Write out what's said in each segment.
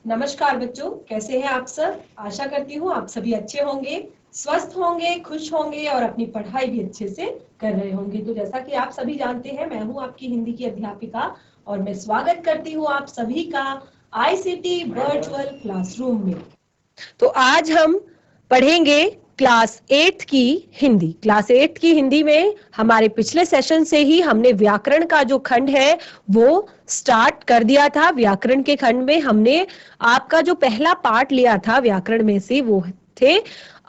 नमस्कार बच्चों, कैसे हैं आप सब। आशा करती हूँ आप सभी अच्छे होंगे, स्वस्थ होंगे, खुश होंगे और अपनी पढ़ाई भी अच्छे से कर रहे होंगे। तो जैसा कि आप सभी जानते हैं, मैं हूँ आपकी हिंदी की अध्यापिका और मैं स्वागत करती हूँ आप सभी का आईसीटी वर्चुअल क्लासरूम में। तो आज हम पढ़ेंगे क्लास 8 की हिंदी। क्लास 8 की हिंदी में हमारे पिछले सेशन से ही हमने व्याकरण का जो खंड है वो स्टार्ट कर दिया था। व्याकरण के खंड में हमने आपका जो पहला पार्ट लिया था व्याकरण में से वो थे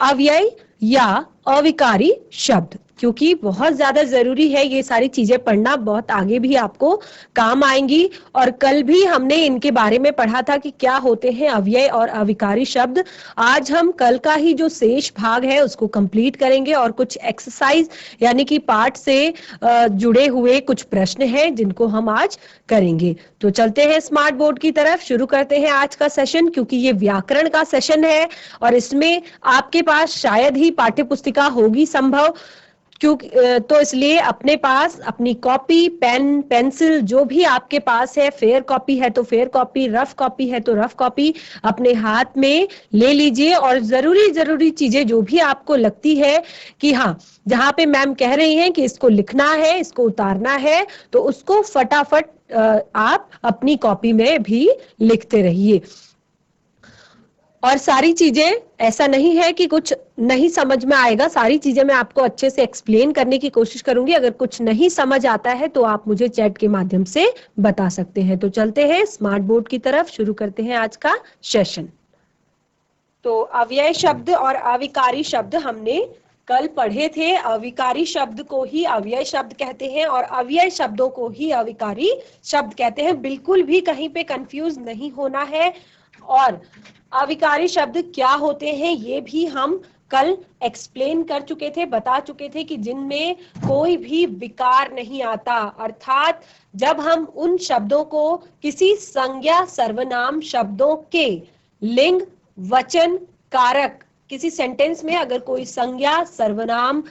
अव्यय या अविकारी शब्द, क्योंकि बहुत ज्यादा जरूरी है ये सारी चीजें पढ़ना, बहुत आगे भी आपको काम आएंगी। और कल भी हमने इनके बारे में पढ़ा था कि क्या होते हैं अव्यय और अविकारी शब्द। आज हम कल का ही जो शेष भाग है उसको कंप्लीट करेंगे और कुछ एक्सरसाइज यानी कि पाठ से जुड़े हुए कुछ प्रश्न हैं जिनको हम आज करेंगे। तो चलते हैं स्मार्ट बोर्ड की तरफ, शुरू करते हैं आज का सेशन, क्योंकि ये व्याकरण का सेशन है और इसमें आपके पास शायद ही पाठ्य पुस्तिका होगी संभव, क्योंकि तो इसलिए अपने पास अपनी कॉपी, पेन, पेंसिल जो भी आपके पास है, फेयर कॉपी है तो फेयर कॉपी, रफ कॉपी है तो रफ कॉपी अपने हाथ में ले लीजिए। और जरूरी जरूरी चीजें जो भी आपको लगती है कि हाँ, जहां पे मैम कह रही हैं कि इसको लिखना है, इसको उतारना है, तो उसको फटाफट आप अपनी कॉपी में भी लिखते रहिए। और सारी चीजें, ऐसा नहीं है कि कुछ नहीं समझ में आएगा, सारी चीजें मैं आपको अच्छे से एक्सप्लेन करने की कोशिश करूंगी। अगर कुछ नहीं समझ आता है तो आप मुझे चैट के माध्यम से बता सकते हैं। तो चलते हैं स्मार्ट बोर्ड की तरफ, शुरू करते हैं आज का सेशन। तो अव्यय शब्द और अविकारी शब्द हमने कल पढ़े थे। अविकारी शब्द को ही अव्यय शब्द कहते हैं और अव्यय शब्दों को ही अविकारी शब्द कहते हैं। बिल्कुल भी कहीं पे कंफ्यूज नहीं होना है। और अविकारी शब्द क्या होते हैं ये भी हम कल एक्सप्लेन कर चुके थे, बता चुके थे कि जिनमें कोई भी विकार नहीं आता, अर्थात जब हम उन शब्दों को किसी संज्ञा सर्वनाम शब्दों के लिंग, वचन, कारक, किसी सेंटेंस में अगर कोई संज्ञा सर्वनाम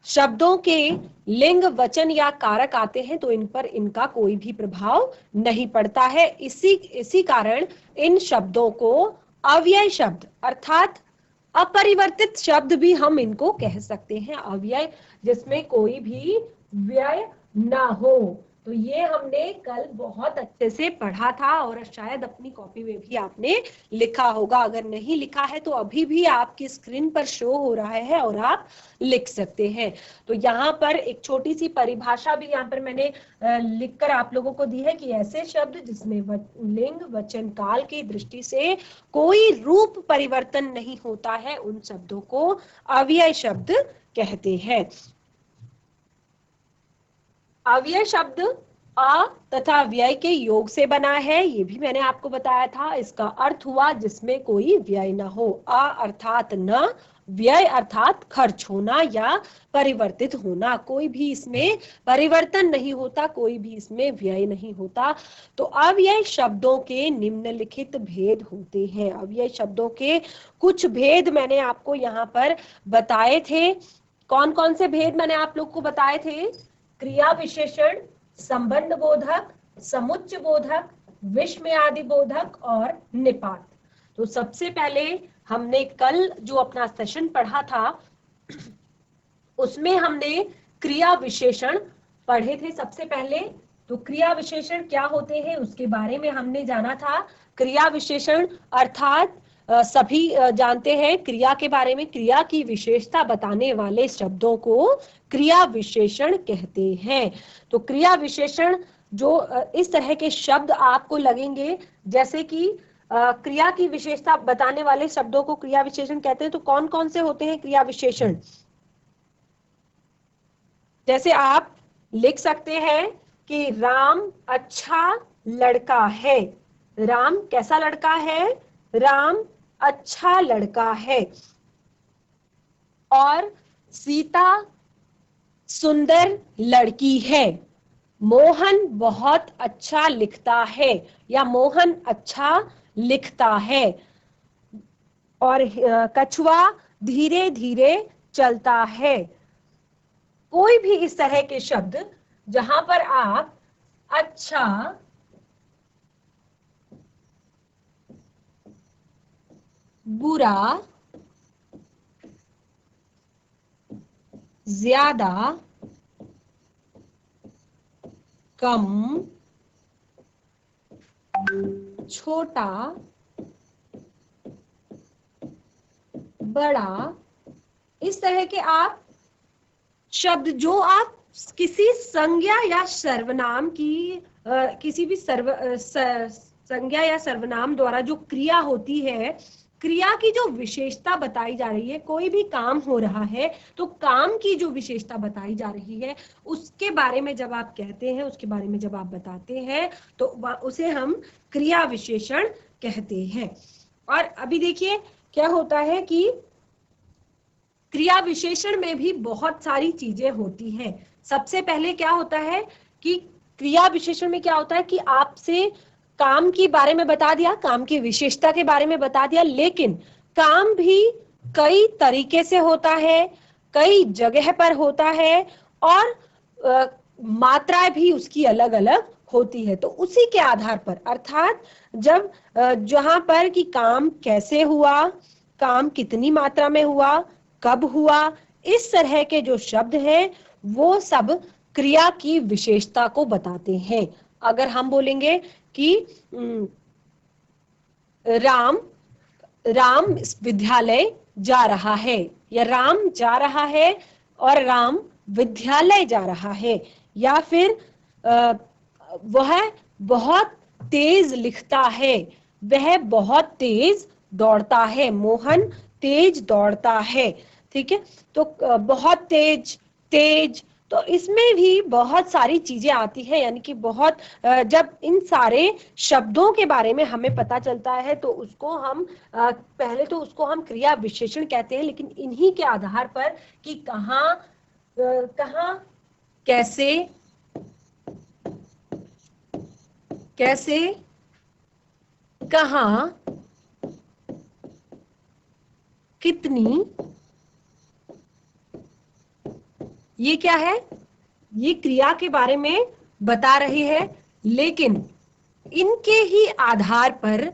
शब्दों के लिंग, वचन या कारक आते हैं तो इन पर इनका कोई भी प्रभाव नहीं पड़ता है। इसी कारण इन शब्दों को अव्यय शब्द अर्थात अपरिवर्तित शब्द भी हम इनको कह सकते हैं। अव्यय जिसमें कोई भी व्यय ना हो। तो ये हमने कल बहुत अच्छे से पढ़ा था और शायद अपनी कॉपी में भी आपने लिखा होगा। अगर नहीं लिखा है तो अभी भी आपकी स्क्रीन पर शो हो रहा है और आप लिख सकते हैं। तो यहाँ पर एक छोटी सी परिभाषा भी यहाँ पर मैंने लिखकर आप लोगों को दी है कि ऐसे शब्द जिसमें लिंग, वचन, काल की दृष्टि से कोई रूप परिवर्तन नहीं होता है, उन शब्दों को अव्यय शब्द कहते हैं। अव्यय शब्द अ तथा व्यय के योग से बना है, ये भी मैंने आपको बताया था। इसका अर्थ हुआ जिसमें कोई व्यय ना हो। अ अर्थात न, व्यय अर्थात खर्च होना या परिवर्तित होना। कोई भी इसमें परिवर्तन नहीं होता, कोई भी इसमें व्यय नहीं होता। तो अव्यय शब्दों के निम्नलिखित भेद होते हैं। अव्यय शब्दों के कुछ भेद मैंने आपको यहाँ पर बताए थे। कौन कौन से भेद मैंने आप लोग को बताए थे? क्रिया विशेषण, संबंध बोधक, समुच्चय बोधक, विस्मयादि बोधक और निपात। तो सबसे पहले हमने कल जो अपना सेशन पढ़ा था उसमें हमने क्रिया विशेषण पढ़े थे सबसे पहले। तो क्रिया विशेषण क्या होते हैं उसके बारे में हमने जाना था। क्रिया विशेषण अर्थात सभी जानते हैं क्रिया के बारे में, क्रिया की विशेषता बताने वाले शब्दों को क्रिया विशेषण कहते हैं। तो क्रिया विशेषण जो इस तरह के शब्द आपको लगेंगे, जैसे कि क्रिया की विशेषता बताने वाले शब्दों को क्रिया विशेषण कहते हैं। तो कौन कौन से होते हैं क्रिया विशेषण? जैसे आप लिख सकते हैं कि राम अच्छा लड़का है। राम कैसा लड़का है? राम अच्छा लड़का है। और सीता सुंदर लड़की है। मोहन बहुत अच्छा लिखता है या मोहन अच्छा लिखता है। और कछुआ धीरे धीरे चलता है। कोई भी इस तरह के शब्द जहां पर आप अच्छा, बुरा, ज्यादा, कम, छोटा, बड़ा, इस तरह के आप शब्द जो आप किसी संज्ञा या सर्वनाम की किसी भी संज्ञा या सर्वनाम द्वारा जो क्रिया होती है, क्रिया की जो विशेषता बताई जा रही है, कोई भी काम हो रहा है तो काम की जो विशेषता बताई जा रही है उसके बारे में जब आप कहते हैं, उसके बारे में जब आप बताते हैं तो उसे हम क्रिया विशेषण कहते हैं। और अभी देखिए क्या होता है कि क्रिया विशेषण में भी बहुत सारी चीजें होती हैं। सबसे पहले क्या होता है कि क्रिया विशेषण में क्या होता है कि आपसे काम के बारे में बता दिया, काम की विशेषता के बारे में बता दिया, लेकिन काम भी कई तरीके से होता है, कई जगह पर होता है और मात्राएं भी उसकी अलग अलग होती है। तो उसी के आधार पर, अर्थात जब जहां पर कि काम कैसे हुआ, काम कितनी मात्रा में हुआ, कब हुआ, इस तरह के जो शब्द हैं वो सब क्रिया की विशेषता को बताते हैं। अगर हम बोलेंगे कि राम राम विद्यालय जा रहा है, या राम जा रहा है और राम विद्यालय जा रहा है, या फिर वह बहुत तेज लिखता है, वह बहुत तेज दौड़ता है, मोहन तेज दौड़ता है। ठीक है, तो बहुत तेज, तेज, तो इसमें भी बहुत सारी चीजें आती है, यानी कि बहुत जब इन सारे शब्दों के बारे में हमें पता चलता है तो उसको हम पहले तो उसको हम क्रिया विशेषण कहते हैं, लेकिन इन्हीं के आधार पर कि कहाँ कैसे कैसे कहाँ कितनी, ये क्या है, ये क्रिया के बारे में बता रही है, लेकिन इनके ही आधार पर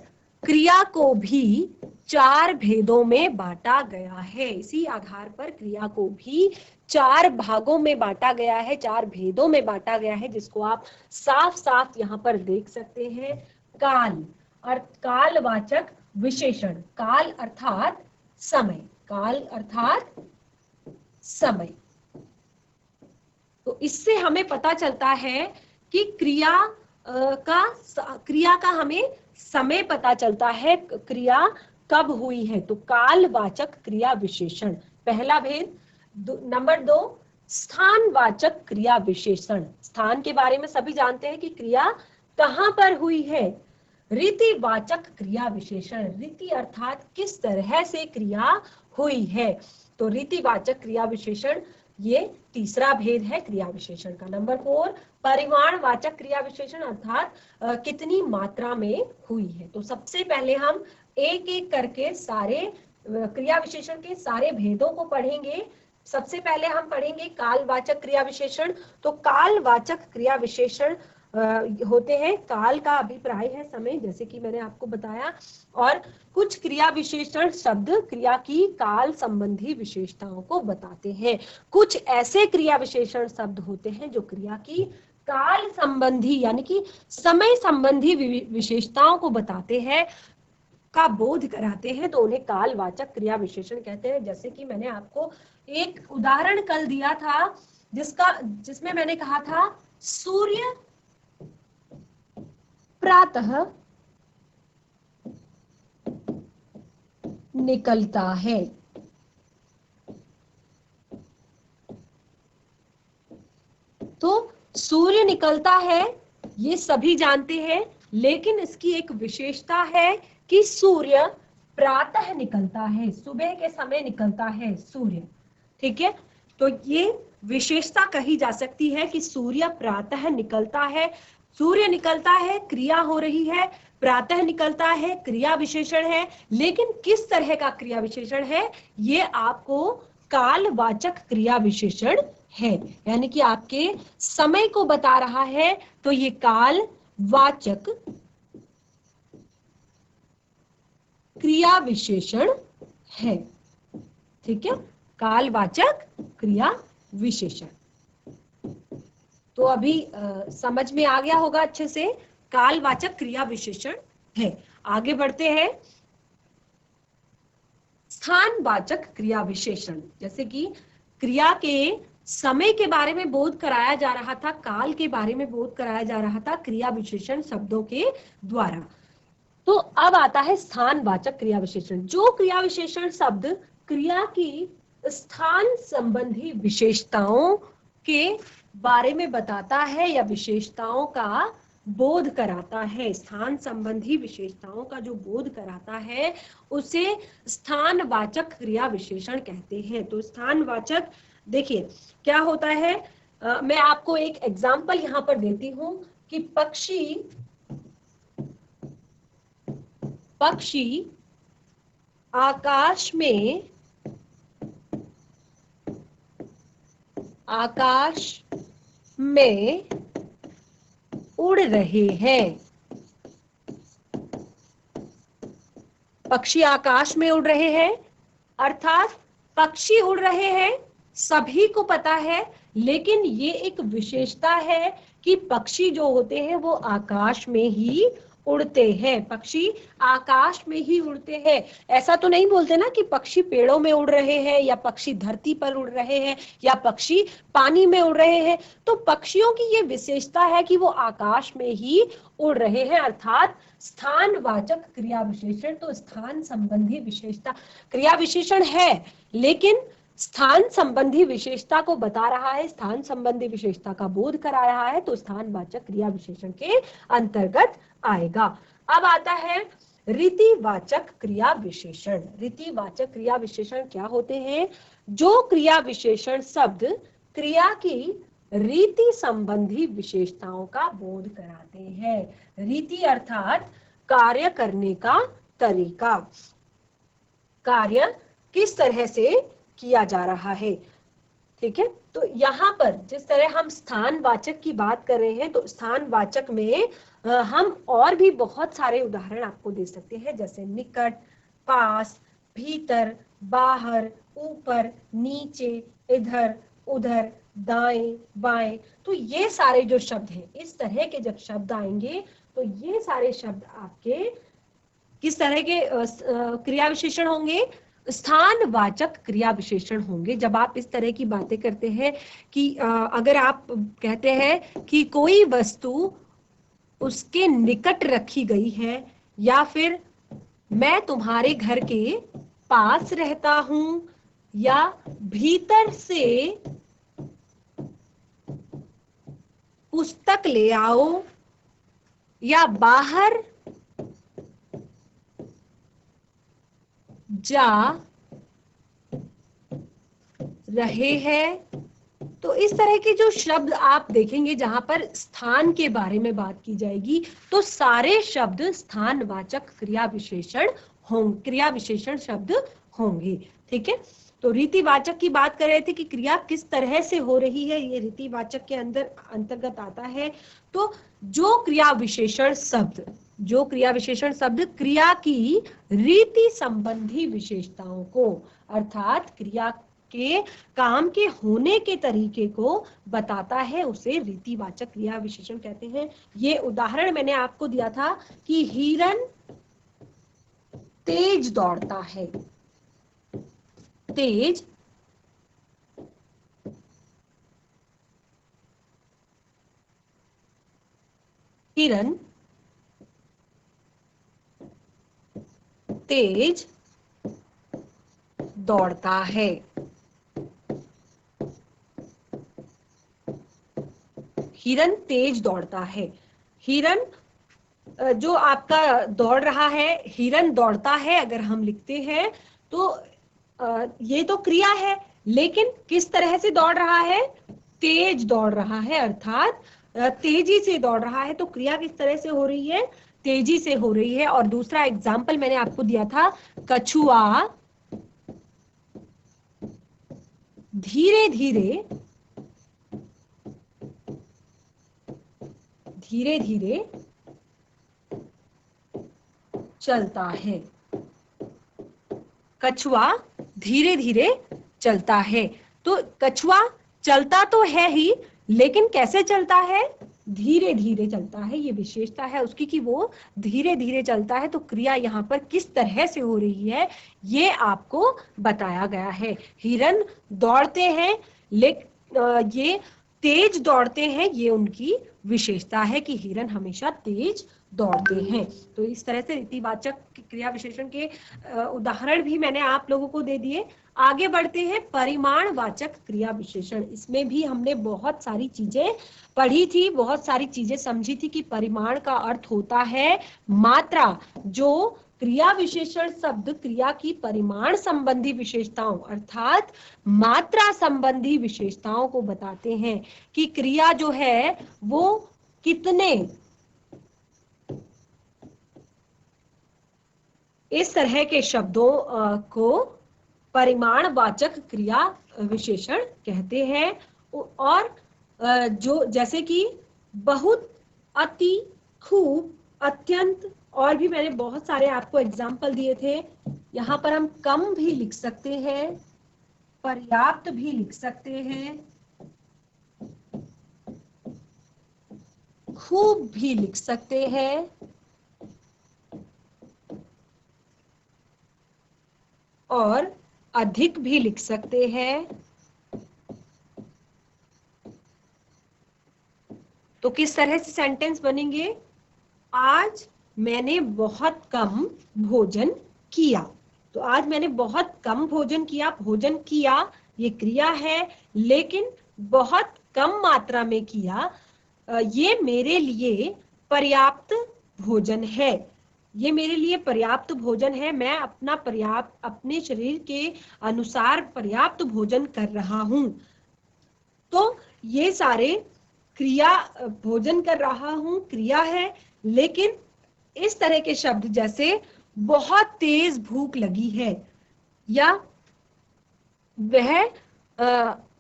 क्रिया को भी 4 भेदों में बांटा गया है। इसी आधार पर क्रिया को भी 4 भागों में बांटा गया है, 4 भेदों में बांटा गया है, जिसको आप साफ साफ यहाँ पर देख सकते हैं। काल और कालवाचक विशेषण, काल अर्थात समय, काल अर्थात समय। तो इससे हमें पता चलता है कि क्रिया का हमें समय पता चलता है, क्रिया कब हुई है। तो कालवाचक क्रिया विशेषण पहला भेद। नंबर 2, स्थानवाचक क्रिया विशेषण, स्थान के बारे में सभी जानते हैं कि क्रिया कहां पर हुई है। रीतिवाचक क्रिया विशेषण, रीति अर्थात किस तरह से क्रिया हुई है, तो रीतिवाचक क्रिया विशेषण ये तीसरा भेद है क्रिया विशेषण का। नंबर 4, परिमाणवाचक क्रिया विशेषण, अर्थात कितनी मात्रा में हुई है। तो सबसे पहले हम एक एक करके सारे क्रिया विशेषण के सारे भेदों को पढ़ेंगे। सबसे पहले हम पढ़ेंगे कालवाचक क्रिया विशेषण। तो कालवाचक क्रिया विशेषण होते हैं, काल का अभिप्राय है समय, जैसे कि मैंने आपको बताया, और कुछ क्रिया विशेषण शब्द क्रिया की काल संबंधी विशेषताओं को बताते हैं। कुछ ऐसे क्रिया विशेषण शब्द होते हैं जो क्रिया की काल संबंधी यानी कि समय संबंधी विशेषताओं को बताते हैं, का बोध कराते हैं, तो उन्हें कालवाचक क्रिया विशेषण कहते हैं। जैसे कि मैंने आपको एक उदाहरण कल दिया था जिसमें मैंने कहा था सूर्य प्रातः निकलता है। तो सूर्य निकलता है ये सभी जानते हैं, लेकिन इसकी एक विशेषता है कि सूर्य प्रातः निकलता है, सुबह के समय निकलता है सूर्य। ठीक है, तो ये विशेषता कही जा सकती है कि सूर्य प्रातः निकलता है। सूर्य निकलता है, क्रिया हो रही है, प्रातः निकलता है, क्रिया विशेषण है, लेकिन किस तरह का क्रिया विशेषण है, ये आपको कालवाचक क्रिया विशेषण है, यानी कि आपके समय को बता रहा है, तो ये कालवाचक क्रिया विशेषण है। ठीक है, कालवाचक क्रिया विशेषण। तो अभी समझ में आ गया होगा अच्छे से, कालवाचक क्रिया विशेषण है। आगे बढ़ते हैं, स्थानवाचक क्रिया विशेषण। जैसे कि क्रिया के समय के बारे में बोध कराया जा रहा था, काल के बारे में बोध कराया जा रहा था क्रिया विशेषण शब्दों के द्वारा। तो अब आता है स्थानवाचक क्रिया विशेषण। जो क्रिया विशेषण शब्द क्रिया की स्थान संबंधी विशेषताओं के बारे में बताता है या विशेषताओं का बोध कराता है, स्थान संबंधी विशेषताओं का जो बोध कराता है उसे स्थानवाचक क्रिया विशेषण कहते हैं। तो स्थानवाचक, देखिए क्या होता है, मैं आपको एक एग्जांपल यहाँ पर देती हूँ कि पक्षी आकाश में उड़ रहे हैं। पक्षी आकाश में उड़ रहे हैं, अर्थात पक्षी उड़ रहे हैं सभी को पता है, लेकिन ये एक विशेषता है कि पक्षी जो होते हैं वो आकाश में ही उड़ते हैं। पक्षी आकाश में ही उड़ते हैं। ऐसा तो नहीं बोलते ना कि पक्षी पेड़ों में उड़ रहे हैं या पक्षी धरती पर उड़ रहे हैं या पक्षी पानी में उड़ रहे हैं। तो पक्षियों की ये विशेषता है कि वो आकाश में ही उड़ रहे हैं, अर्थात स्थानवाचक क्रिया विशेषण। तो स्थान संबंधी विशेषता, क्रिया विशेषण है लेकिन स्थान संबंधी विशेषता को बता रहा है, स्थान संबंधी विशेषता का बोध करा रहा है, तो स्थानवाचक क्रिया विशेषण के अंतर्गत आएगा। अब आता है रीतिवाचक क्रिया विशेषण। रीतिवाचक क्रिया विशेषण क्या होते हैं? जो क्रिया विशेषण शब्द क्रिया की रीति संबंधी विशेषताओं का बोध कराते हैं। रीति अर्थात कार्य करने का तरीका, कार्य किस तरह से किया जा रहा है। ठीक है, तो यहाँ पर जिस तरह हम स्थानवाचक की बात कर रहे हैं, तो स्थानवाचक में हम और भी बहुत सारे उदाहरण आपको दे सकते हैं, जैसे निकट, पास, भीतर, बाहर, ऊपर, नीचे, इधर, उधर, दाएं, बाएं। तो ये सारे जो शब्द हैं, इस तरह के जब शब्द आएंगे तो ये सारे शब्द आपके किस तरह के क्रिया विशेषण होंगे? स्थानवाचक क्रिया विशेषण होंगे। जब आप इस तरह की बातें करते हैं कि अगर आप कहते हैं कि कोई वस्तु उसके निकट रखी गई है, या फिर मैं तुम्हारे घर के पास रहता हूं, या भीतर से पुस्तक ले आओ, या बाहर जा रहे हैं। तो इस तरह के जो शब्द आप देखेंगे जहां पर स्थान के बारे में बात की जाएगी, तो सारे शब्द स्थानवाचक क्रिया विशेषण शब्द होंगे। ठीक है, तो रीतिवाचक की बात कर रहे थे कि क्रिया किस तरह से हो रही है, ये रीतिवाचक के अंतर्गत आता है। तो जो क्रिया विशेषण शब्द क्रिया की रीति संबंधी विशेषताओं को, अर्थात क्रिया के काम के होने के तरीके को बताता है, उसे रीतिवाचक क्रिया विशेषण कहते हैं। ये उदाहरण मैंने आपको दिया था कि हिरन तेज दौड़ता है। तेज हिरन तेज दौड़ता है। हिरन तेज दौड़ता है। हिरन जो आपका दौड़ रहा है, हिरन दौड़ता है, अगर हम लिखते हैं तो ये तो क्रिया है, लेकिन किस तरह से दौड़ रहा है? तेज दौड़ रहा है, अर्थात तेजी से दौड़ रहा है। तो क्रिया किस तरह से हो रही है? तेजी से हो रही है। और दूसरा एग्जाम्पल मैंने आपको दिया था, कछुआ धीरे धीरे चलता है। कछुआ धीरे धीरे चलता है। तो कछुआ चलता तो है ही, लेकिन कैसे चलता है? धीरे धीरे चलता है। ये विशेषता है उसकी कि वो धीरे धीरे चलता है। तो क्रिया यहाँ पर किस तरह से हो रही है ये आपको बताया गया है। हिरन दौड़ते हैं, लेकिन ये तेज दौड़ते हैं, ये उनकी विशेषता है कि हिरन हमेशा तेज दौड़ते हैं। तो इस तरह से रीतिवाचक क्रिया विशेषण के उदाहरण भी मैंने आप लोगों को दे दिए। आगे बढ़ते हैं परिमाणवाचक क्रिया विशेषण। इसमें भी हमने बहुत सारी चीजें पढ़ी थी, बहुत सारी चीजें समझी थी कि परिमाण का अर्थ होता है मात्रा। जो क्रिया विशेषण शब्द क्रिया की परिमाण संबंधी विशेषताओं अर्थात मात्रा संबंधी विशेषताओं को बताते हैं कि क्रिया जो है वो कितने, इस तरह के शब्दों को परिमाणवाचक क्रिया विशेषण कहते हैं। और जो जैसे कि बहुत, अति, खूब, अत्यंत, और भी मैंने बहुत सारे आपको एग्जाम्पल दिए थे। यहाँ पर हम कम भी लिख सकते हैं, पर्याप्त भी लिख सकते हैं, खूब भी लिख सकते हैं, और अधिक भी लिख सकते हैं। तो किस तरह से सेंटेंस बनेंगे? आज मैंने बहुत कम भोजन किया। तो आज मैंने बहुत कम भोजन किया। भोजन किया ये क्रिया है, लेकिन बहुत कम मात्रा में किया। ये मेरे लिए पर्याप्त भोजन है। ये मेरे लिए पर्याप्त भोजन है। मैं अपने शरीर के अनुसार पर्याप्त भोजन कर रहा हूं। तो ये सारे क्रिया, भोजन कर रहा हूं क्रिया है, लेकिन इस तरह के शब्द जैसे बहुत तेज भूख लगी है, या वह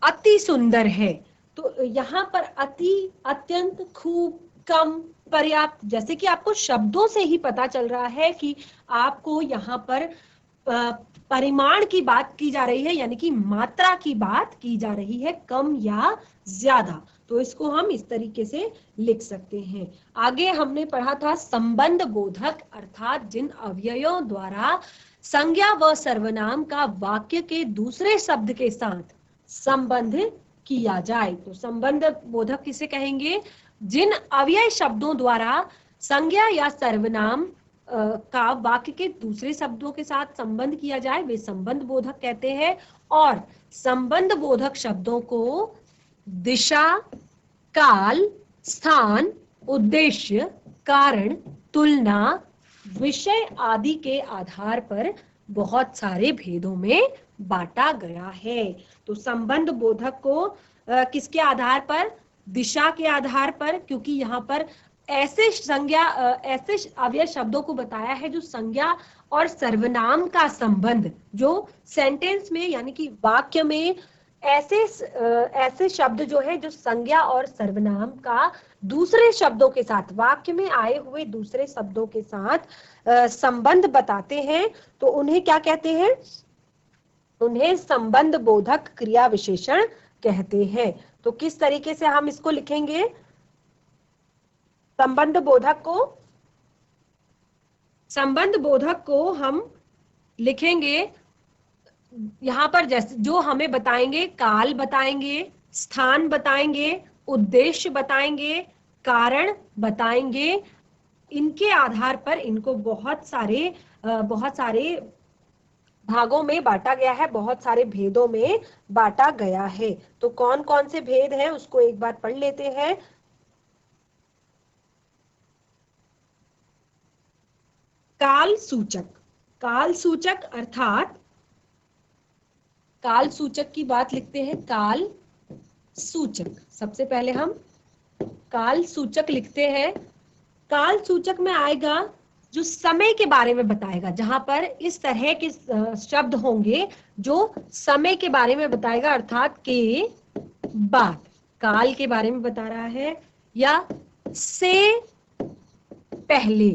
अति सुंदर है। तो यहाँ पर अति, अत्यंत, खूब, कम, पर्याप्त, जैसे कि आपको शब्दों से ही पता चल रहा है कि आपको यहाँ पर परिमाण की बात की जा रही है, यानी कि मात्रा की बात की जा रही है, कम या ज्यादा। तो इसको हम इस तरीके से लिख सकते हैं। आगे हमने पढ़ा था संबंध बोधक, अर्थात जिन अवयवों द्वारा संज्ञा व सर्वनाम का वाक्य के दूसरे शब्द के साथ संबंध किया जाए। तो संबंध बोधक किसे कहेंगे? जिन अव्यय शब्दों द्वारा संज्ञा या सर्वनाम का वाक्य के दूसरे शब्दों के साथ संबंध किया जाए, वे संबंध बोधक कहते हैं। और संबंध बोधक शब्दों को दिशा, काल, स्थान, उद्देश्य, कारण, तुलना, विषय आदि के आधार पर बहुत सारे भेदों में बांटा गया है। तो संबंध बोधक को किसके आधार पर? दिशा के आधार पर, क्योंकि यहाँ पर ऐसे संज्ञा, ऐसे अव्यय शब्दों को बताया है जो संज्ञा और सर्वनाम का संबंध, जो सेंटेंस में यानी कि वाक्य में ऐसे शब्द जो है जो संज्ञा और सर्वनाम का दूसरे शब्दों के साथ, वाक्य में आए हुए दूसरे शब्दों के साथ संबंध बताते हैं, तो उन्हें क्या कहते हैं? उन्हें संबंध बोधक क्रिया विशेषण कहते हैं। तो किस तरीके से हम इसको लिखेंगे? संबंध बोधक को हम लिखेंगे यहाँ पर, जैसे जो हमें बताएंगे, काल बताएंगे, स्थान बताएंगे, उद्देश्य बताएंगे, कारण बताएंगे। इनके आधार पर इनको बहुत सारे भागों में बांटा गया है, बहुत सारे भेदों में बांटा गया है। तो कौन कौन से भेद हैं उसको एक बार पढ़ लेते हैं। काल सूचक, काल सूचक अर्थात काल सूचक की बात लिखते हैं। काल सूचक, सबसे पहले हम काल सूचक लिखते हैं। काल सूचक में आएगा जो समय के बारे में बताएगा, जहां पर इस तरह के शब्द होंगे जो समय के बारे में बताएगा, अर्थात के बाद, काल के बारे में बता रहा है, या से पहले,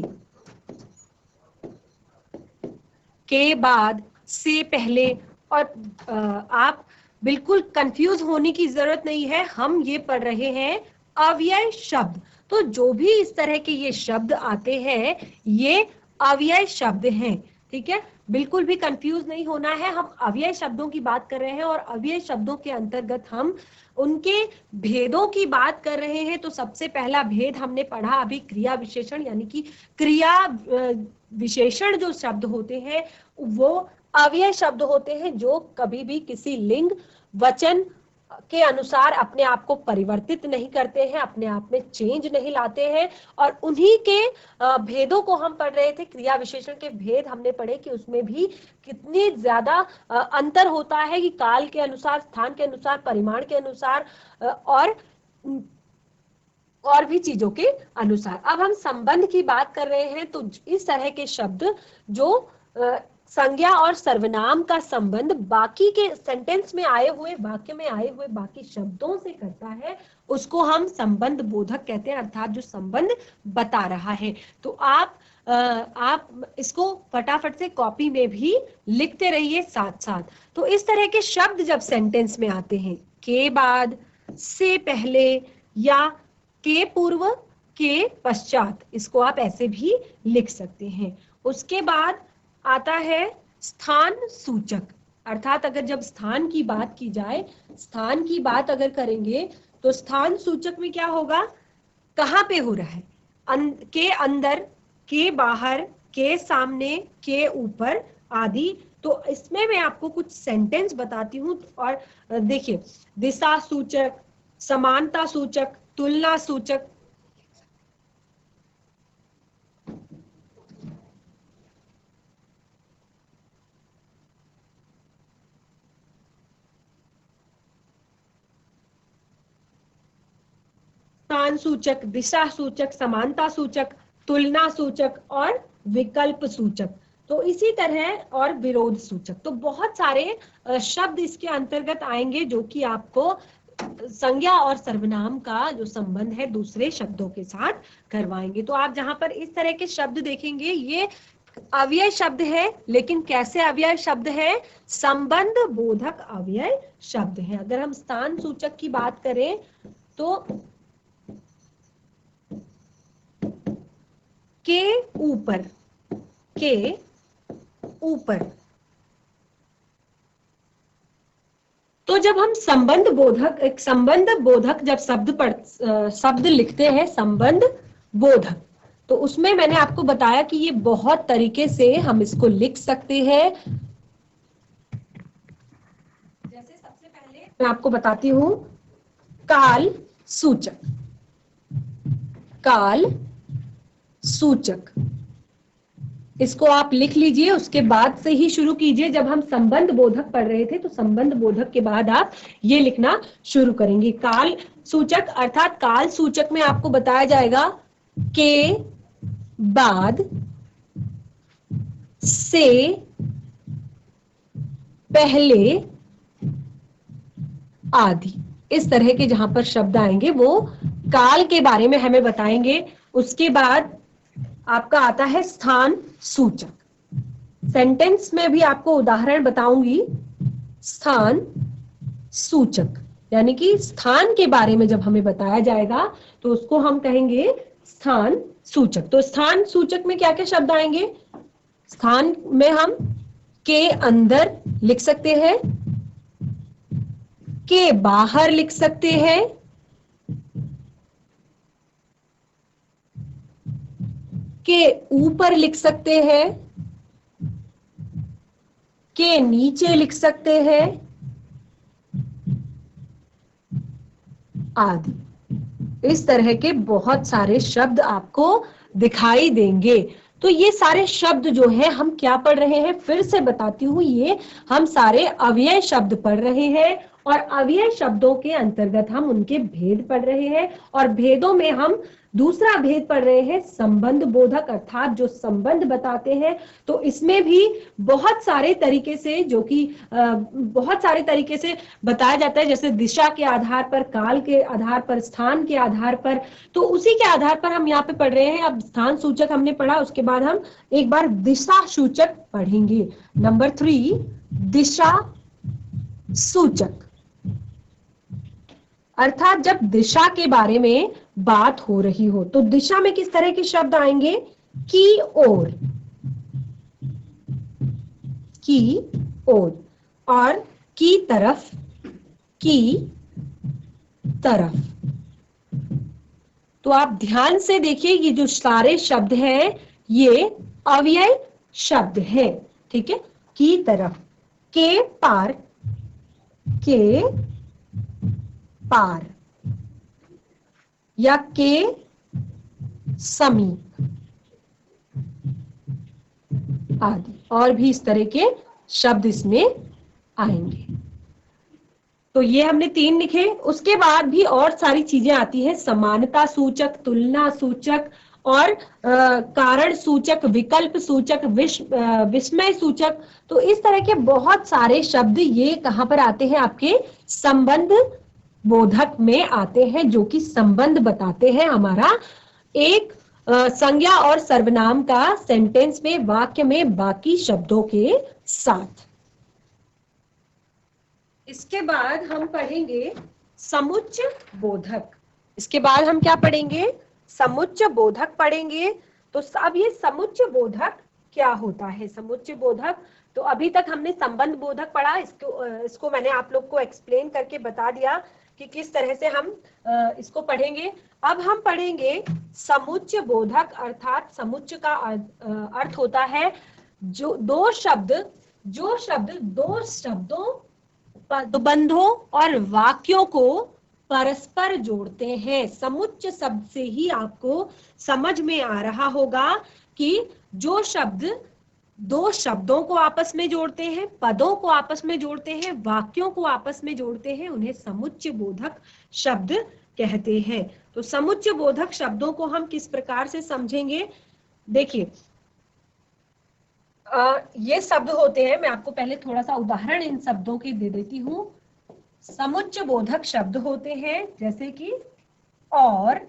के बाद, से पहले। और आप बिल्कुल कंफ्यूज होने की जरूरत नहीं है, हम ये पढ़ रहे हैं अव्यय शब्द। तो जो भी इस तरह के ये शब्द आते हैं ये अव्यय शब्द हैं, ठीक है। बिल्कुल भी कंफ्यूज नहीं होना है, हम अव्यय शब्दों की बात कर रहे हैं और अव्यय शब्दों के अंतर्गत हम उनके भेदों की बात कर रहे हैं। तो सबसे पहला भेद हमने पढ़ा अभी क्रिया विशेषण, यानी कि क्रिया विशेषण जो शब्द होते हैं वो अव्यय शब्द होते हैं, जो कभी भी किसी लिंग वचन के अनुसार अपने आप को परिवर्तित नहीं करते हैं, अपने आप में चेंज नहीं लाते हैं। और उन्हीं के भेदों को हम पढ़ रहे थे, क्रिया विशेषण के भेद हमने पढ़े कि उसमें भी कितनी ज्यादा अंतर होता है कि काल के अनुसार, स्थान के अनुसार, परिमाण के अनुसार और भी चीजों के अनुसार। अब हम संबंध की बात कर रहे हैं, तो इस तरह के शब्द जो संज्ञा और सर्वनाम का संबंध बाकी के सेंटेंस में आए हुए, वाक्य में आए हुए बाकी शब्दों से करता है, उसको हम संबंध बोधक कहते हैं, अर्थात जो संबंध बता रहा है। तो आप इसको फटाफट से कॉपी में भी लिखते रहिए साथ साथ। तो इस तरह के शब्द जब सेंटेंस में आते हैं, के बाद, से पहले या के पूर्व, के पश्चात, इसको आप ऐसे भी लिख सकते हैं। उसके बाद आता है स्थान सूचक, अर्थात अगर जब स्थान की बात की जाए, स्थान की बात अगर करेंगे तो स्थान सूचक में क्या होगा, कहाँ पे हो रहा है, के अंदर, के बाहर, के सामने, के ऊपर आदि। तो इसमें मैं आपको कुछ सेंटेंस बताती हूँ। और देखिए, दिशा सूचक, समानता सूचक, तुलना सूचक, स्थान सूचक, दिशा सूचक, समानता सूचक, तुलना सूचक और विकल्प सूचक। तो इसी तरह और विरोध सूचक। तो बहुत सारे शब्द इसके अंतर्गत आएंगे जो कि आपको संज्ञा और सर्वनाम का जो संबंध है दूसरे शब्दों के साथ करवाएंगे। तो आप जहां पर इस तरह के शब्द देखेंगे, ये अव्यय शब्द है, लेकिन कैसे अव्यय शब्द है, संबंध बोधक अव्यय शब्द है। अगर हम स्थान सूचक की बात करें तो के ऊपर, के ऊपर। तो जब हम संबंध बोधक, एक संबंध बोधक जब शब्द लिखते हैं, संबंध बोधक, तो उसमें मैंने आपको बताया कि ये बहुत तरीके से हम इसको लिख सकते हैं। जैसे सबसे पहले मैं आपको बताती हूं काल सूचक, काल सूचक, इसको आप लिख लीजिए, उसके बाद से ही शुरू कीजिए। जब हम संबंध बोधक पढ़ रहे थे तो संबंध बोधक के बाद आप ये लिखना शुरू करेंगे। काल सूचक, अर्थात काल सूचक में आपको बताया जाएगा के बाद, से पहले आदि, इस तरह के जहां पर शब्द आएंगे वो काल के बारे में हमें बताएंगे। उसके बाद आपका आता है स्थान सूचक। सेंटेंस में भी आपको उदाहरण बताऊंगी। स्थान सूचक यानी कि स्थान के बारे में जब हमें बताया जाएगा तो उसको हम कहेंगे स्थान सूचक। तो स्थान सूचक में क्या क्या शब्द आएंगे, स्थान में हम के अंदर लिख सकते हैं, के बाहर लिख सकते हैं, के ऊपर लिख सकते हैं, के नीचे लिख सकते हैं आदि। इस तरह के बहुत सारे शब्द आपको दिखाई देंगे। तो ये सारे शब्द जो है हम क्या पढ़ रहे हैं, फिर से बताती हूँ, ये हम सारे अव्यय शब्द पढ़ रहे हैं और अव्यय शब्दों के अंतर्गत हम उनके भेद पढ़ रहे हैं, और भेदों में हम दूसरा भेद पढ़ रहे हैं संबंध बोधक, अर्थात जो संबंध बताते हैं। तो इसमें भी बहुत सारे तरीके से, जो कि बहुत सारे तरीके से बताया जाता है, जैसे दिशा के आधार पर, काल के आधार पर, स्थान के आधार पर। तो उसी के आधार पर हम यहाँ पे पढ़ रहे हैं। अब स्थान सूचक हमने पढ़ा, उसके बाद हम एक बार दिशा सूचक पढ़ेंगे। नंबर 3, दिशा सूचक, अर्थात जब दिशा के बारे में बात हो रही हो तो दिशा में किस तरह के शब्द आएंगे? की ओर, की ओर, और की तरफ, की तरफ। तो आप ध्यान से देखिए, ये जो सारे शब्द हैं ये अव्यय शब्द हैं, ठीक है। की तरफ, के पार, के पार, या के समीप आदि, और भी इस तरह के शब्द इसमें आएंगे। तो ये हमने 3 लिखे। उसके बाद भी और सारी चीजें आती हैं, समानता सूचक, तुलना सूचक, और कारण सूचक, विकल्प सूचक, विस्मय सूचक। तो इस तरह के बहुत सारे शब्द ये कहां पर आते हैं? आपके संबंध बोधक में आते हैं, जो कि संबंध बताते हैं हमारा एक संज्ञा और सर्वनाम का सेंटेंस में, वाक्य में बाकी शब्दों के साथ। इसके बाद हम पढ़ेंगे समुच्चय बोधक। इसके बाद हम क्या पढ़ेंगे? समुच्चय बोधक पढ़ेंगे। तो अब ये समुच्चय बोधक क्या होता है? समुच्चय बोधक, तो अभी तक हमने संबंध बोधक पढ़ा, इसको मैंने आप लोग को एक्सप्लेन करके बता दिया कि किस तरह से हम इसको पढ़ेंगे। अब हम पढ़ेंगे समुच्चय बोधक, अर्थात समुच्चय का अर्थ होता है जो दो शब्द दो शब्दों, पदबंधों और वाक्यों को परस्पर जोड़ते हैं। समुच्चय शब्द से ही आपको समझ में आ रहा होगा कि जो शब्द दो शब्दों को आपस में जोड़ते हैं, पदों को आपस में जोड़ते हैं, वाक्यों को आपस में जोड़ते हैं, उन्हें समुच्चय बोधक शब्द कहते हैं। तो समुच्चय बोधक शब्दों को हम किस प्रकार से समझेंगे? देखिए, ये शब्द होते हैं, मैं आपको पहले थोड़ा सा उदाहरण इन शब्दों की दे देती हूँ। समुच्चय बोधक शब्द होते हैं जैसे कि और,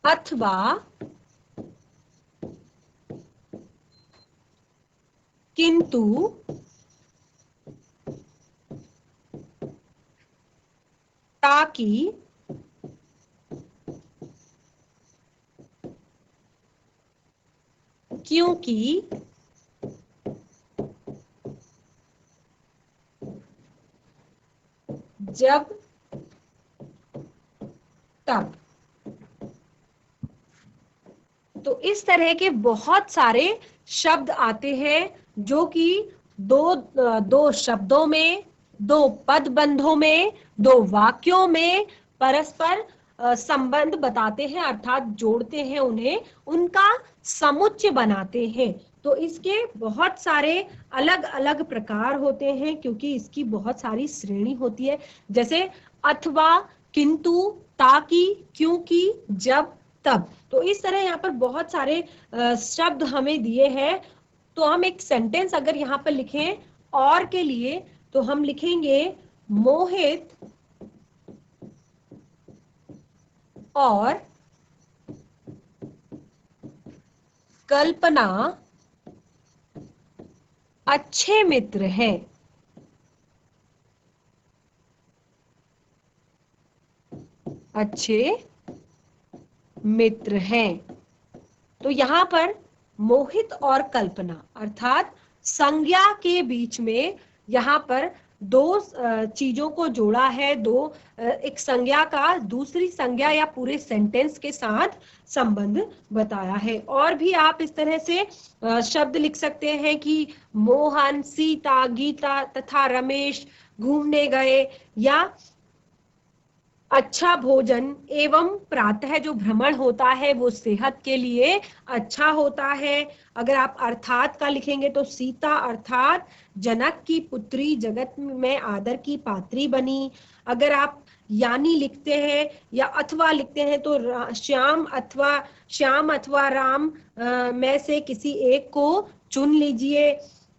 अथवा, किंतु, ताकि, क्योंकि, जब, तब। तो इस तरह के बहुत सारे शब्द आते हैं जो कि दो शब्दों में, दो पदबंधों में, दो वाक्यों में परस्पर संबंध बताते हैं, अर्थात जोड़ते हैं उन्हें, उनका समुच्चय बनाते हैं। तो इसके बहुत सारे अलग अलग प्रकार होते हैं, क्योंकि इसकी बहुत सारी श्रेणी होती है। जैसे अथवा, किंतु, ताकि, क्योंकि, जब, तब। तो इस तरह यहाँ पर बहुत सारे शब्द हमें दिए हैं। तो हम एक सेंटेंस अगर यहाँ पर लिखें और के लिए, तो हम लिखेंगे मोहित और कल्पना अच्छे मित्र हैं। अच्छे मित्र हैं। तो यहाँ पर मोहित और कल्पना, अर्थात संज्ञा के बीच में यहाँ पर दो चीजों को जोड़ा है, दो एक संज्ञा का दूसरी संज्ञा या पूरे सेंटेंस के साथ संबंध बताया है। और भी आप इस तरह से शब्द लिख सकते हैं कि मोहन, सीता, गीता तथा रमेश घूमने गए, या अच्छा भोजन एवं प्रातः जो भ्रमण होता है वो सेहत के लिए अच्छा होता है। अगर आप अर्थात का लिखेंगे तो सीता अर्थात जनक की पुत्री जगत में आदर की पात्री बनी। अगर आप यानी लिखते हैं या अथवा लिखते हैं तो श्याम अथवा राम में से किसी एक को चुन लीजिए।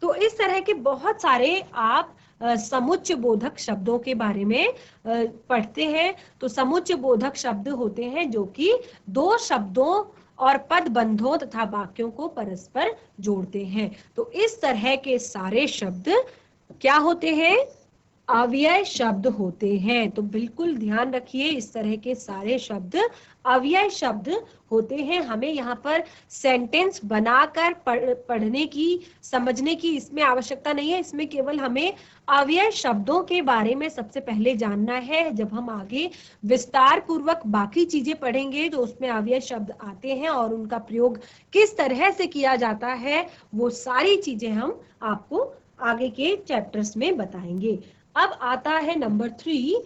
तो इस तरह के बहुत सारे आप समुच्चय बोधक शब्दों के बारे में पढ़ते हैं। तो समुच्चय बोधक शब्द होते हैं जो कि दो शब्दों और पद बंधों तथा वाक्यों को परस्पर जोड़ते हैं। तो इस तरह के सारे शब्द क्या होते हैं? अव्यय शब्द होते हैं। तो बिल्कुल ध्यान रखिए, इस तरह के सारे शब्द अव्यय शब्द होते हैं। हमें यहाँ पर सेंटेंस बनाकर पढ़ने की, समझने की इसमें आवश्यकता नहीं है। इसमें केवल हमें अव्यय शब्दों के बारे में सबसे पहले जानना है। जब हम आगे विस्तार पूर्वक बाकी चीजें पढ़ेंगे तो उसमें अव्यय शब्द आते हैं और उनका प्रयोग किस तरह से किया जाता है, वो सारी चीजें हम आपको आगे के चैप्टर्स में बताएंगे। अब आता है नंबर 3,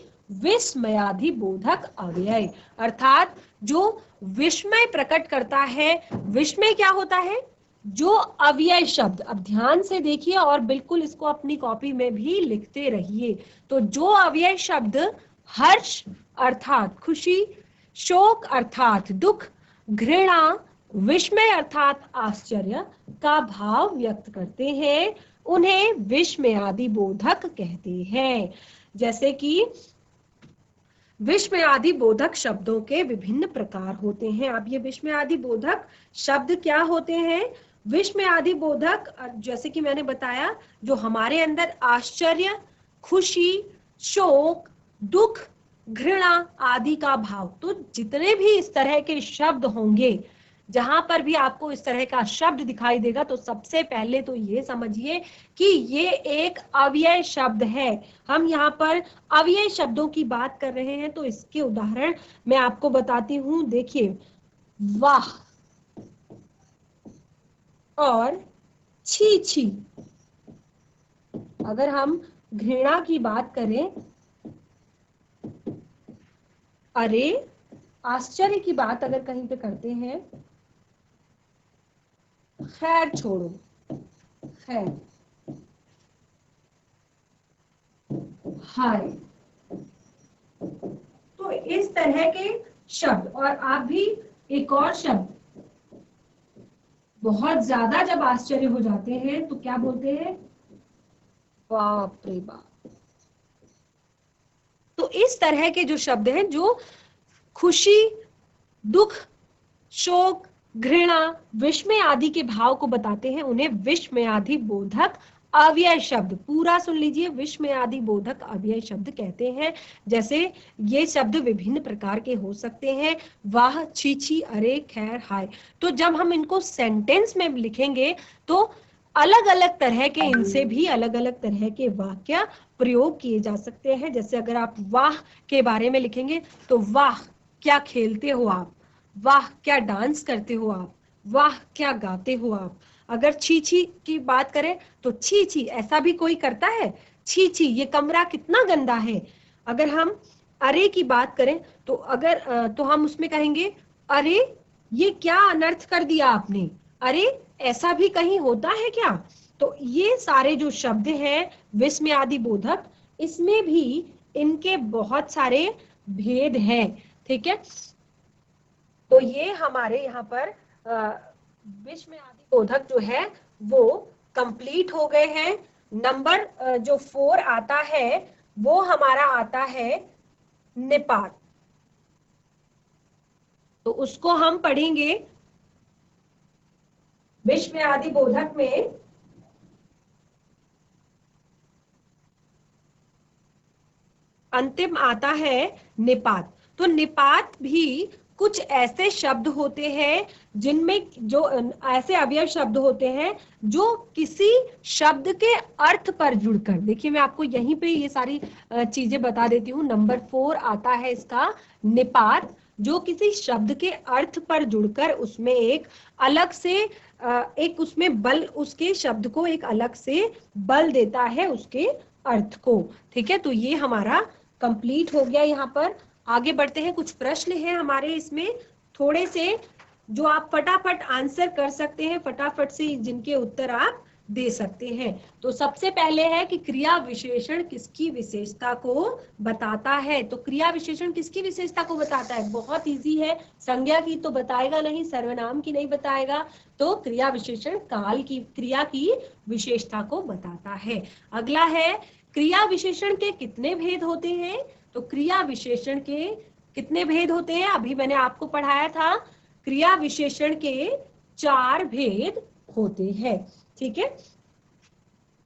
विस्मयादि बोधक अव्यय, अर्थात जो विस्मय प्रकट करता है। विस्मय क्या होता है? जो अव्यय शब्द, अब ध्यान से देखिए और बिल्कुल इसको अपनी कॉपी में भी लिखते रहिए। तो जो अव्यय शब्द हर्ष अर्थात खुशी, शोक अर्थात दुख, घृणा, विस्मय अर्थात आश्चर्य का भाव व्यक्त करते हैं, उन्हें विस्मयादि बोधक कहते हैं। जैसे कि विस्मयादि बोधक शब्दों के विभिन्न प्रकार होते हैं। अब ये विस्मयादि बोधक शब्द क्या होते हैं? विस्मयादि बोधक, जैसे कि मैंने बताया, जो हमारे अंदर आश्चर्य, खुशी, शोक, दुख, घृणा आदि का भाव, तो जितने भी इस तरह के शब्द होंगे, जहां पर भी आपको इस तरह का शब्द दिखाई देगा, तो सबसे पहले तो ये समझिए कि ये एक अव्यय शब्द है। हम यहाँ पर अव्यय शब्दों की बात कर रहे हैं, तो इसके उदाहरण मैं आपको बताती हूँ। देखिए, वाह और छी छी। अगर हम घृणा की बात करें, अरे, आश्चर्य की बात अगर कहीं पे करते हैं, खैर छोड़ो, खैर, हाय। तो इस तरह के शब्द, और आप भी एक और शब्द, बहुत ज्यादा जब आश्चर्य हो जाते हैं तो क्या बोलते हैं? बाप रे बाप। तो इस तरह के जो शब्द हैं, जो खुशी, दुख, शोक, घृणा, विस्मय आदि के भाव को बताते हैं, उन्हें विस्मयादि बोधक अव्यय शब्द, पूरा सुन लीजिए, विस्मयादि बोधक अव्यय शब्द कहते हैं। जैसे ये शब्द विभिन्न प्रकार के हो सकते हैं, वाह, छी छी, अरे, खैर, हाय। तो जब हम इनको सेंटेंस में लिखेंगे तो अलग अलग तरह के, इनसे भी अलग अलग तरह के वाक्य प्रयोग किए जा सकते हैं। जैसे अगर आप वाह के बारे में लिखेंगे तो वाह क्या खेलते हो आप, वाह क्या डांस करते हो आप, वाह क्या गाते हो आप। अगर छी छी की बात करें तो छी छी, ऐसा भी कोई करता है? छी छी, ये कमरा कितना गंदा है। अगर हम अरे की बात करें तो तो हम उसमें कहेंगे, अरे ये क्या अनर्थ कर दिया आपने, अरे ऐसा भी कहीं होता है क्या। तो ये सारे जो शब्द हैं विस्मयादि बोधक, इसमें भी इनके बहुत सारे भेद हैं। ठीक है, तो ये हमारे यहाँ पर विस्मयादि बोधक जो है वो कंप्लीट हो गए हैं। नंबर जो 4 आता है वो हमारा आता है निपात। तो उसको हम पढ़ेंगे। विस्मयादि बोधक में अंतिम आता है निपात। तो निपात भी कुछ ऐसे शब्द होते हैं जिनमें जो ऐसे अवयव शब्द होते हैं जो किसी शब्द के अर्थ पर जुड़कर, देखिए मैं आपको यहीं पे ये सारी चीजें बता देती हूँ। नंबर 4 आता है इसका निपात, जो किसी शब्द के अर्थ पर जुड़कर उसमें एक अलग से एक उसमें बल, उसके शब्द को एक अलग से बल देता है उसके अर्थ को। ठीक है, तो ये हमारा कंप्लीट हो गया यहाँ पर। आगे बढ़ते हैं, कुछ प्रश्न हैं हमारे इसमें थोड़े से, जो आप फटाफट आंसर कर सकते हैं, फटाफट से जिनके उत्तर आप दे सकते हैं। तो सबसे पहले है कि क्रिया विशेषण किसकी विशेषता को बताता है। तो क्रिया विशेषण किसकी विशेषता को बताता है, बहुत इजी है, संज्ञा की तो बताएगा नहीं, सर्वनाम की नहीं बताएगा, तो क्रिया विशेषण काल की क्रिया की विशेषता को बताता है। अगला है, क्रिया विशेषण के कितने भेद होते हैं। तो क्रिया विशेषण के कितने भेद होते हैं, अभी मैंने आपको पढ़ाया था, क्रिया विशेषण के 4 भेद होते हैं। ठीक है,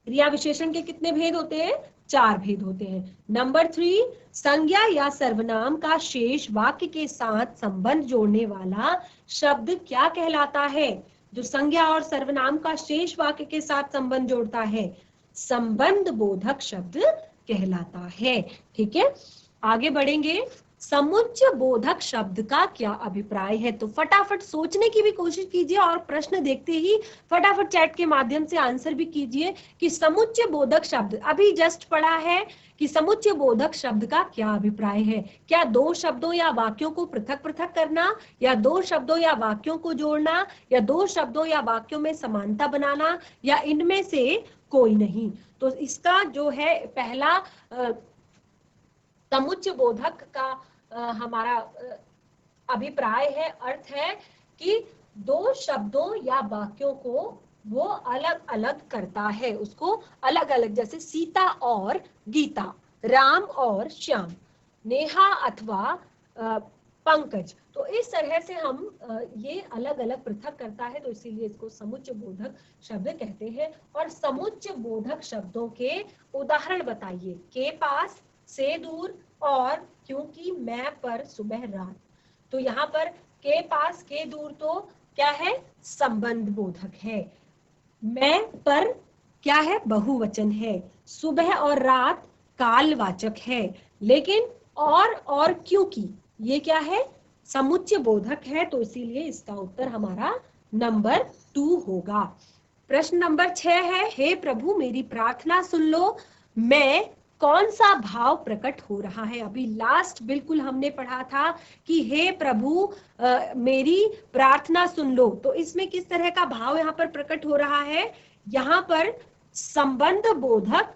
क्रिया विशेषण के कितने भेद होते हैं, 4 भेद होते हैं। नंबर 3, संज्ञा या सर्वनाम का शेष वाक्य के साथ संबंध जोड़ने वाला शब्द क्या कहलाता है। जो संज्ञा और सर्वनाम का शेष वाक्य के साथ संबंध जोड़ता है, संबंध बोधक शब्द कहलाता है। ठीक है, आगे बढ़ेंगे, समुच्चय बोधक शब्द का क्या अभिप्राय है। तो फटाफट सोचने की भी कोशिश कीजिए और प्रश्न देखते ही फटाफट चैट के माध्यम से आंसर भी कीजिए कि समुच्चय बोधक शब्द, अभी जस्ट पढ़ा है कि समुच्चय बोधक शब्द का क्या अभिप्राय है। क्या 2 शब्दों या वाक्यों को पृथक पृथक करना, या 2 शब्दों या वाक्यों को जोड़ना, या 2 शब्दों या वाक्यों में समानता बनाना, या इनमें से कोई नहीं। तो इसका जो है पहला समुच्चय बोधक का हमारा अभिप्राय है, अर्थ है कि 2 शब्दों या वाक्यों को वो अलग अलग करता है, उसको अलग अलग, जैसे सीता और गीता, राम और श्याम, नेहा अथवा पंकज। तो इस तरह से हम ये अलग अलग पृथक करता है, तो इसीलिए इसको समुच्चय बोधक शब्द कहते हैं। और समुच्चय बोधक शब्दों के उदाहरण बताइए। के पास, से दूर, और क्योंकि, मैं पर, सुबह, रात। तो यहाँ पर के पास, के दूर तो क्या है, संबंध बोधक है। मैं पर क्या है, बहुवचन है। सुबह और रात कालवाचक है। लेकिन और क्योंकि ये क्या है, समुच्चय बोधक है, तो इसीलिए इसका उत्तर हमारा नंबर 2 होगा। प्रश्न नंबर 6 है, हे प्रभु मेरी प्रार्थना सुन लो, मैं कौन सा भाव प्रकट हो रहा है। अभी लास्ट बिल्कुल हमने पढ़ा था कि हे प्रभु मेरी प्रार्थना सुन लो, तो इसमें किस तरह का भाव यहाँ पर प्रकट हो रहा है, यहाँ पर संबंध बोधक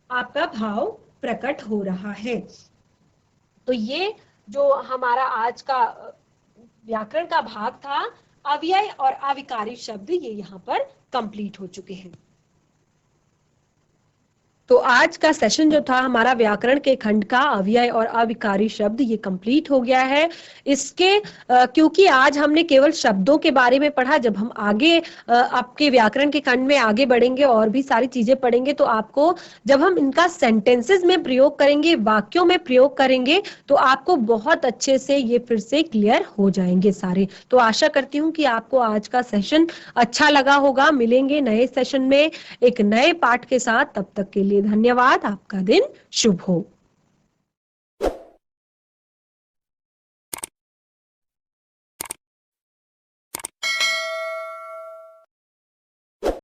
आपका भाव प्रकट हो रहा है। तो ये जो हमारा आज का व्याकरण का भाग था, अव्यय और अविकारी शब्द, ये यहाँ पर कंप्लीट हो चुके हैं। तो आज का सेशन जो था हमारा व्याकरण के खंड का अव्यय और अविकारी शब्द, ये कंप्लीट हो गया है। इसके क्योंकि आज हमने केवल शब्दों के बारे में पढ़ा, जब हम आगे आपके व्याकरण के खंड में आगे बढ़ेंगे और भी सारी चीजें पढ़ेंगे, तो आपको जब हम इनका सेंटेंसेस में प्रयोग करेंगे, वाक्यों में प्रयोग करेंगे, तो आपको बहुत अच्छे से ये फिर से क्लियर हो जाएंगे सारे। तो आशा करती हूँ कि आपको आज का सेशन अच्छा लगा होगा। मिलेंगे नए सेशन में एक नए पाठ के साथ, तब तक के लिए धन्यवाद। आपका दिन शुभ हो।